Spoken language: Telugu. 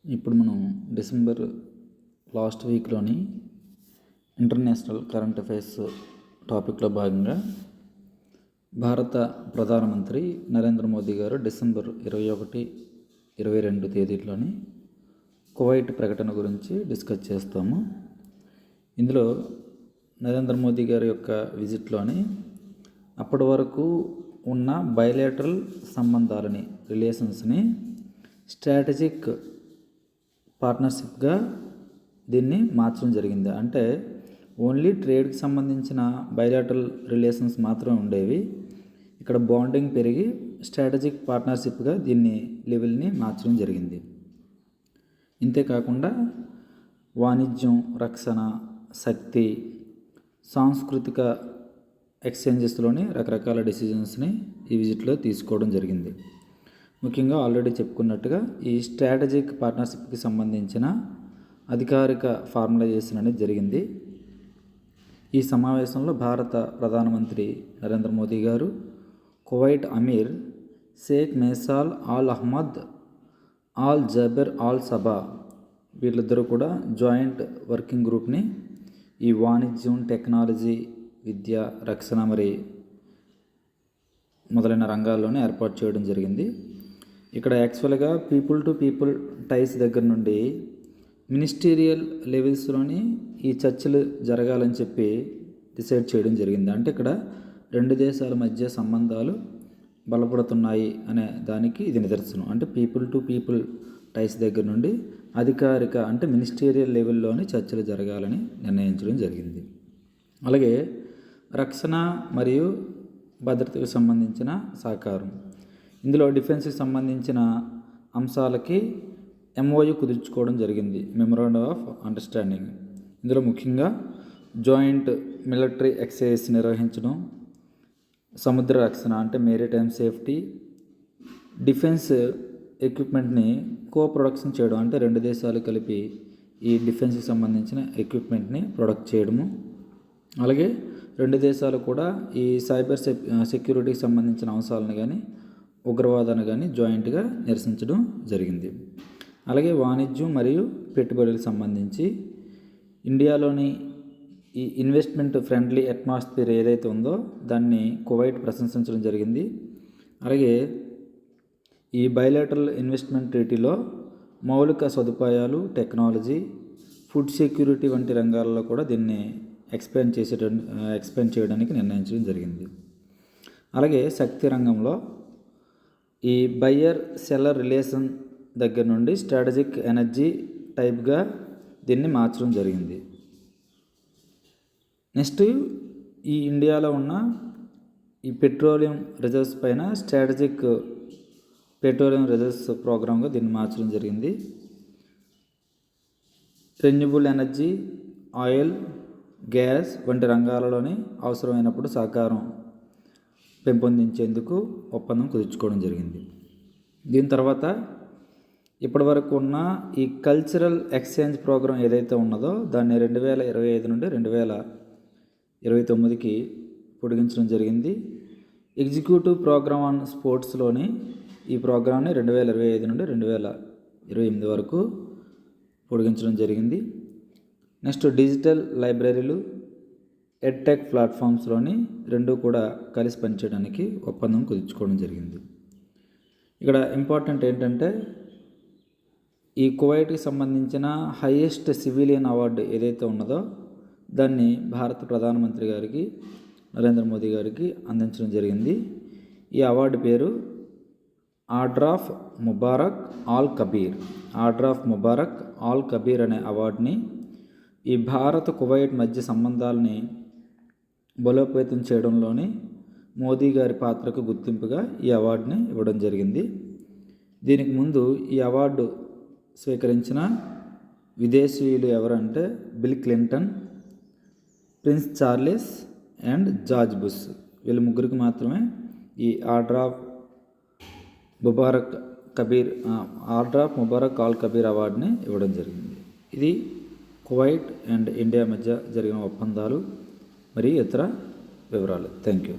ఇప్పుడు మనం డిసెంబర్ లాస్ట్ వీక్లోని ఇంటర్నేషనల్ కరెంట్ అఫైర్స్ టాపిక్లో భాగంగా భారత ప్రధానమంత్రి నరేంద్ర మోదీ గారు డిసెంబర్ 21, 22 తేదీల్లోని కువైట్ ప్రకటన గురించి డిస్కస్ చేస్తాము. ఇందులో నరేంద్ర మోదీ గారి యొక్క విజిట్లోని అప్పటి వరకు ఉన్న బయలేటరల్ సంబంధాలని రిలేషన్స్ని స్ట్రాటజిక్ పార్ట్నర్షిప్గా దీన్ని మార్చడం జరిగింది. అంటే ఓన్లీ ట్రేడ్కి సంబంధించిన బయలాటరల్ రిలేషన్స్ మాత్రమే ఉండేవి. ఇక్కడ బాండింగ్ పెరిగి స్ట్రాటజిక్ పార్ట్నర్షిప్గా దీన్ని లెవెల్ని మార్చడం జరిగింది. ఇంతేకాకుండా వాణిజ్యం, రక్షణ, శక్తి, సాంస్కృతిక ఎక్స్చేంజెస్లోని రకరకాల డెసిజన్స్ని ఈ విజిట్లో తీసుకోవడం జరిగింది. ముఖ్యంగా ఆల్రెడీ చెప్పుకున్నట్టుగా ఈ స్ట్రాటజిక్ పార్ట్నర్షిప్కి సంబంధించిన అధికారిక ఫార్ములైజేషన్ అనేది జరిగింది. ఈ సమావేశంలో భారత ప్రధానమంత్రి నరేంద్ర మోదీ గారు Kuwait Amir Sheikh Meshal Al Ahmad Al Jaber Al Sabah వీళ్ళిద్దరూ కూడా జాయింట్ వర్కింగ్ గ్రూప్ని ఈ వాణిజ్యం, టెక్నాలజీ, విద్య, రక్షణ మరి మొదలైన రంగాల్లోనే ఏర్పాటు చేయడం జరిగింది. ఇక్కడ యాక్చువల్గా పీపుల్ టు పీపుల్ టైస్ దగ్గర నుండి మినిస్టీరియల్ లెవెల్స్లోని ఈ చర్చలు జరగాలని చెప్పి డిసైడ్ చేయడం జరిగింది. అంటే ఇక్కడ రెండు దేశాల మధ్య సంబంధాలు బలపడుతున్నాయి అనే దానికి ఇది నిదర్శనం. అంటే పీపుల్ టు పీపుల్ టైస్ దగ్గర నుండి అధికారిక అంటే మినిస్టీరియల్ లెవెల్లోని చర్చలు జరగాలని నిర్ణయించడం జరిగింది. అలాగే రక్షణ మరియు భద్రతకు సంబంధించిన సహకారం, ఇందులో డిఫెన్స్కి సంబంధించిన అంశాలకి ఎంఓయూ కుదుర్చుకోవడం జరిగింది, మెమొరాండం ఆఫ్ అండర్స్టాండింగ్. ఇందులో ముఖ్యంగా జాయింట్ మిలిటరీ ఎక్సర్సైజ్ నిర్వహించడం, సముద్ర రక్షణ అంటే మేరిటైమ్ సేఫ్టీ, డిఫెన్స్ ఎక్విప్మెంట్ని ప్రొడక్షన్ చేయడం అంటే రెండు దేశాలు కలిపి ఈ డిఫెన్స్కి సంబంధించిన ఎక్విప్మెంట్ని ప్రొడక్ట్ చేయడము. అలాగే రెండు దేశాలు కూడా ఈ సైబర్ సెక్యూరిటీకి సంబంధించిన అంశాలను కానీ ఉగ్రవాదాన్ని కానీ జాయింట్గా నిరసించడం జరిగింది. అలాగే వాణిజ్యం మరియు పెట్టుబడులకు సంబంధించి ఇండియాలోని ఈ ఇన్వెస్ట్మెంట్ ఫ్రెండ్లీ అట్మాస్ఫియర్ ఏదైతే ఉందో దాన్ని కువైట్ ప్రశంసించడం జరిగింది. అలాగే ఈ బయలాటరల్ ఇన్వెస్ట్మెంట్ ట్రీటీలో మౌలిక సదుపాయాలు, టెక్నాలజీ, ఫుడ్ సెక్యూరిటీ వంటి రంగాల్లో కూడా దీన్ని ఎక్స్పాండ్ చేయడానికి నిర్ణయించడం జరిగింది. అలాగే శక్తి రంగంలో ఈ బయ్యర్ సెల్లర్ రిలేషన్ దగ్గర నుండి స్ట్రాటజిక్ ఎనర్జీ టైప్గా దీన్ని మార్చడం జరిగింది. నెక్స్ట్ ఈ ఇండియాలో ఉన్న ఈ పెట్రోలియం రిజర్వ్స్ పైన స్ట్రాటజిక్ పెట్రోలియం రిజర్వ్స్ ప్రోగ్రామ్గా దీన్ని మార్చడం జరిగింది. రెన్యూబుల్ ఎనర్జీ, ఆయిల్, గ్యాస్ వంటి రంగాలలోని అవసరమైనప్పుడు సహకారం పెంపొందించేందుకు ఒప్పందం కుదుర్చుకోవడం జరిగింది. దీని తర్వాత ఇప్పటివరకు ఉన్న ఈ కల్చరల్ ఎక్స్చేంజ్ ప్రోగ్రాం ఏదైతే ఉన్నదో దాన్ని 2025 నుండి 2029కి పొడిగించడం జరిగింది. ఎగ్జిక్యూటివ్ ప్రోగ్రామ్ ఆన్ స్పోర్ట్స్లోని ఈ ప్రోగ్రామ్ని 2025 నుండి 2028 వరకు పొడిగించడం జరిగింది. నెక్స్ట్ డిజిటల్ లైబ్రరీలు, ఎడ్టెక్ ప్లాట్ఫామ్స్లోని రెండు కూడా కలిసి పనిచేయడానికి ఒప్పందం కుదుర్చుకోవడం జరిగింది. ఇక్కడ ఇంపార్టెంట్ ఏంటంటే ఈ కువైట్కి సంబంధించిన హైయెస్ట్ సివిలియన్ అవార్డు ఏదైతే ఉన్నదో దాన్ని భారత ప్రధానమంత్రి గారికి నరేంద్ర మోదీ గారికి అందించడం జరిగింది. ఈ అవార్డు పేరు order of Mubarak all Kabir. Order of Mubarak all Kabir అనే అవార్డుని ఈ భారత్ కువైట్ మధ్య సంబంధాలని బలోపేతం చేయడంలోని మోదీ గారి పాత్రకు గుర్తింపుగా ఈ అవార్డుని ఇవ్వడం జరిగింది. దీనికి ముందు ఈ అవార్డు స్వీకరించిన విదేశీయులు ఎవరంటే bill Clinton, prince Charles and George bush. వీళ్ళ ముగ్గురికి మాత్రమే ఈ order of Mubarak all Kabir అవార్డుని ఇవ్వడం జరిగింది. ఇది కువైట్ అండ్ ఇండియా మధ్య జరిగిన ఒప్పందాలు మరియు ఇతర వివరాలు. Thank you.